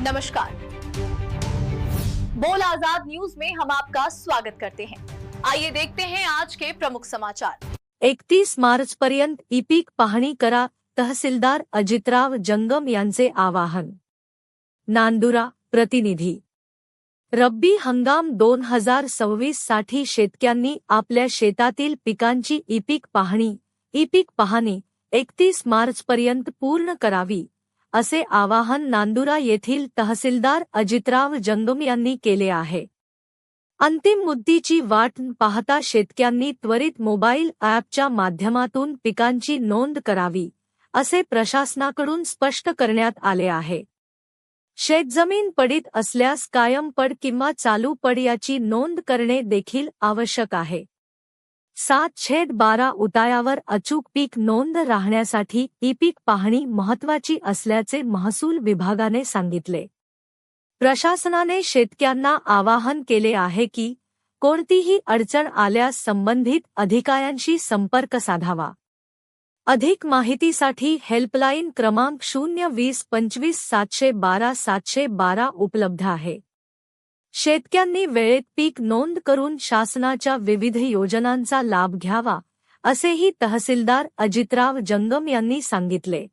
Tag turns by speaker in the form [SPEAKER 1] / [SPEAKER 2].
[SPEAKER 1] नमस्कार। बोल आजाद न्यूज में हम आपका स्वागत करते हैं। आइए देखते हैं आज के प्रमुख समाचार।
[SPEAKER 2] 31 मार्चपर्यंत ई-पीक पाहणी करा, तहसीलदार अजितराव जंगम यांचे आवाहन। नांदुरा प्रतिनिधी। रब्बी हंगाम 2026 साठी शेतकऱ्यांनी आपल्या शेतातील पिकांची ई-पीक पाहणी 31 मार्चपर्यंत पूर्ण करावी, असे आवाहन नांदुरा येथील तहसीलदार अजितराव जंगम यांनी केले आहे। अंतिम मुदतीची वाट पाहता शेतकऱ्यांनी त्वरित मोबाईल ॲपच्या माध्यमातून पिकांची नोंद करावी, असे प्रशासनाकडून स्पष्ट करण्यात आले आहे। शेतजमीन पडीत असल्यास कायम पड किंवा चालू पड याची नोंद करणे देखील आवश्यक आहे। 7/12 उतायावर अचूक पीक नोंद राहण्यासाठी ई-पीक पाहणी महत्त्वाची असल्याचे महसूल विभागाने सांगितले। प्रशासनाने शेतकऱ्यांना आवाहन केले आहे की कोणतीही अडचण आल्यास संबंधित अधिकाऱ्यांशी संपर्क साधावा। अधिक माहितीसाठी हेल्पलाईन क्रमांक 02025 712 712 उपलब्ध आहे। शेतकऱ्यांनी वेळेत पीक नोंद करून शासनाच्या विविध योजनांचा लाभ घ्यावा, असेही तहसीलदार अजितराव जंगम यांनी सांगितले।